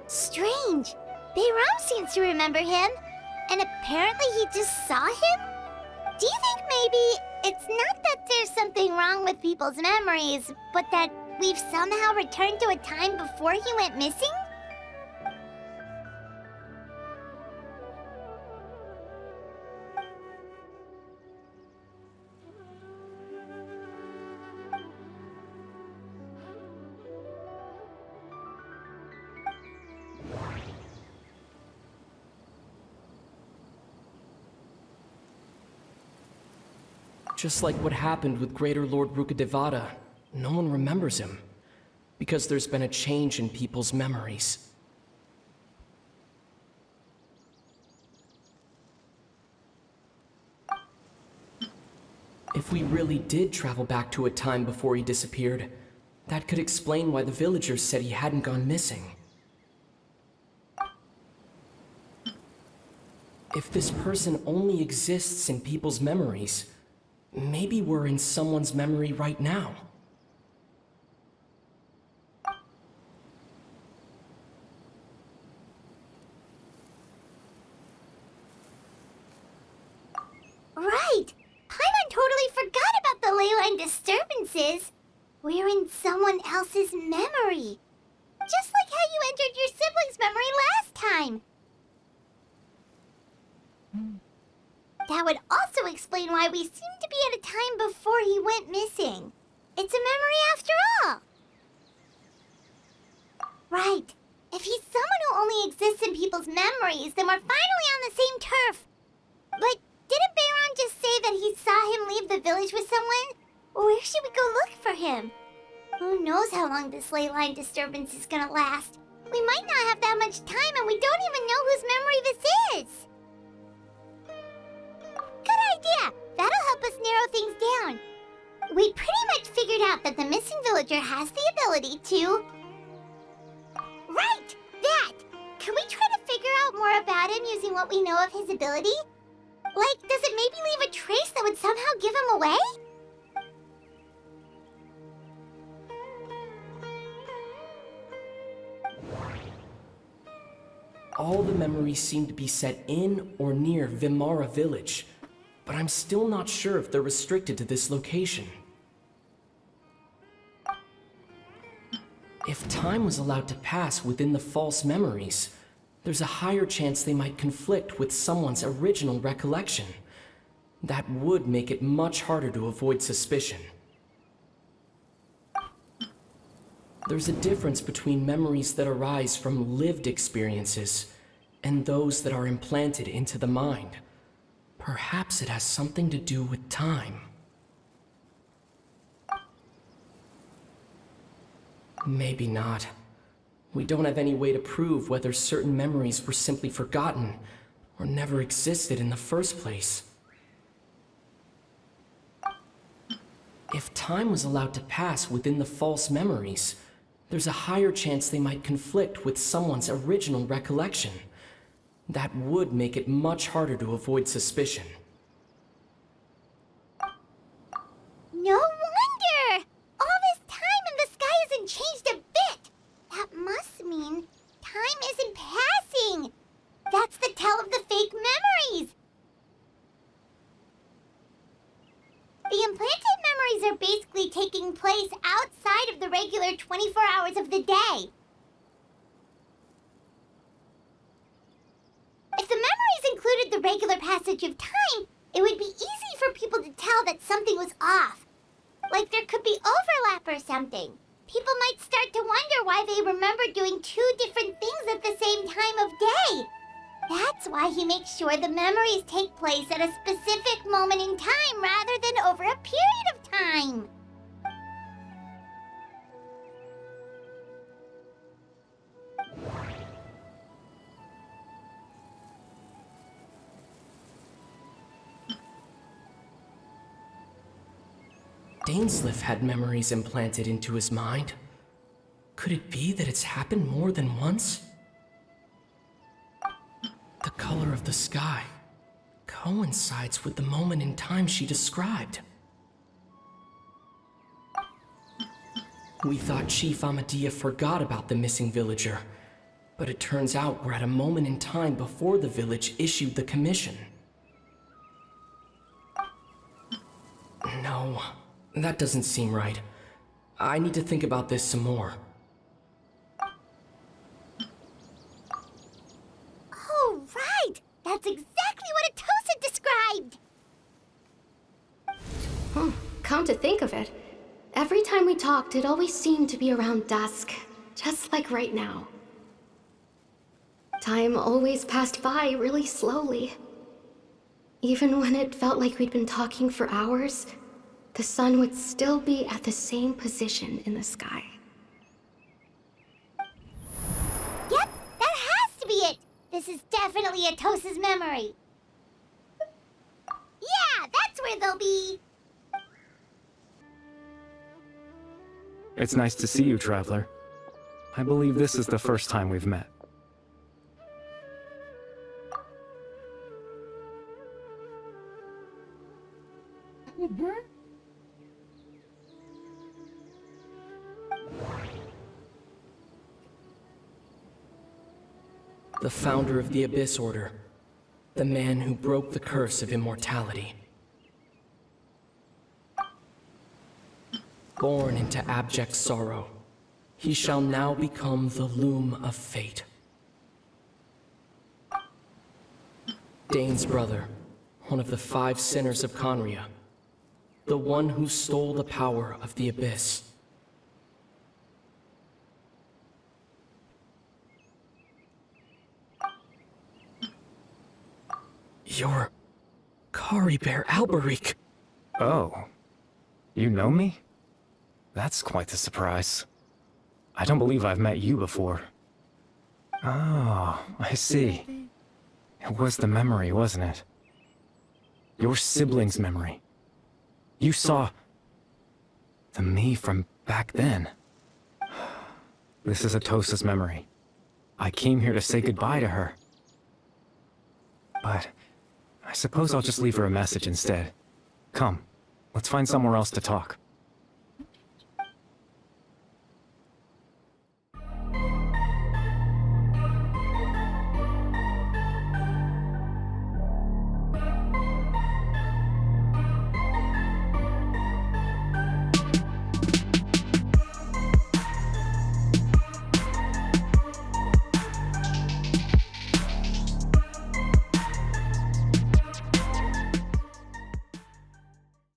Strange. Bayram seems to remember him, and apparently he just saw him? Do you think maybe it's not that there's something wrong with people's memories, but that we've somehow returned to a time before he went missing? Just like what happened with Greater Lord Rukkhadevata, no one remembers him, because there's been a change in people's memories. If we really did travel back to a time before he disappeared, that could explain why the villagers said he hadn't gone missing. If this person only exists in people's memories, maybe we're in someone's memory right now. Right! Paimon totally forgot about the ley line disturbances. We're in someone else's memory. Just like how you entered your sibling's memory last time. That would also explain why we seem to be at a time before he went missing. It's a memory after all. Right. If he's someone who only exists in people's memories, then we're finally on the same turf. But didn't Bayron just say that he saw him leave the village with someone? Where should we go look for him? Who knows how long this ley line disturbance is gonna last? We might not have that much time, and we don't even know whose memory this is. Good idea! That'll help us narrow things down. We pretty much figured out that the missing villager has the ability to... Right! That! Can we try to figure out more about him using what we know of his ability? Like, does it maybe leave a trace that would somehow give him away? All the memories seem to be set in or near Vimara village, but I'm still not sure if they're restricted to this location. If time was allowed to pass within the false memories, there's a higher chance they might conflict with someone's original recollection. That would make it much harder to avoid suspicion. There's a difference between memories that arise from lived experiences and those that are implanted into the mind. Perhaps it has something to do with time. Maybe not. We don't have any way to prove whether certain memories were simply forgotten or never existed in the first place. If time was allowed to pass within the false memories, there's a higher chance they might conflict with someone's original recollection. That would make it much harder to avoid suspicion. No wonder! All this time and the sky hasn't changed a bit! That must mean time isn't passing! That's the tell of the fake memories! The implanted memories are basically taking place outside of the regular 24 hours of the day. If the memories included the regular passage of time, it would be easy for people to tell that something was off. Like there could be overlap or something. People might start to wonder why they remember doing two different things at the same time of day. That's why he makes sure the memories take place at a specific moment in time rather than over a period of time. Dainsleif had memories implanted into his mind. Could it be that it's happened more than once? The color of the sky coincides with the moment in time she described. We thought Chief Amadea forgot about the missing villager, But it turns out we're at a moment in time before the village issued the commission. No, that doesn't seem right. I need to think about this some more. Oh, right! That's exactly what Atosa described! Come to think of it, every time we talked, it always seemed to be around dusk, just like right now. Time always passed by really slowly. Even when it felt like we'd been talking for hours, the sun would still be at the same position in the sky. Yep, that has to be it! This is definitely Atosa's memory. Yeah, that's where they'll be! It's nice to see you, Traveler. I believe this is the first time we've met. The founder of the Abyss Order. The man who broke the curse of immortality. Born into abject sorrow, he shall now become the loom of fate. Dane's brother, one of the 5 sinners of Khaenri'ah. The one who stole the power of the Abyss. You're Caribert Alberich. Oh. You know me? That's quite the surprise. I don't believe I've met you before. Oh, I see. It was the memory, wasn't it? Your sibling's memory. You saw... the me from back then. This is Atosa's memory. I came here to say goodbye to her. But I suppose I'll just leave her a message instead. Come, let's find somewhere else to talk.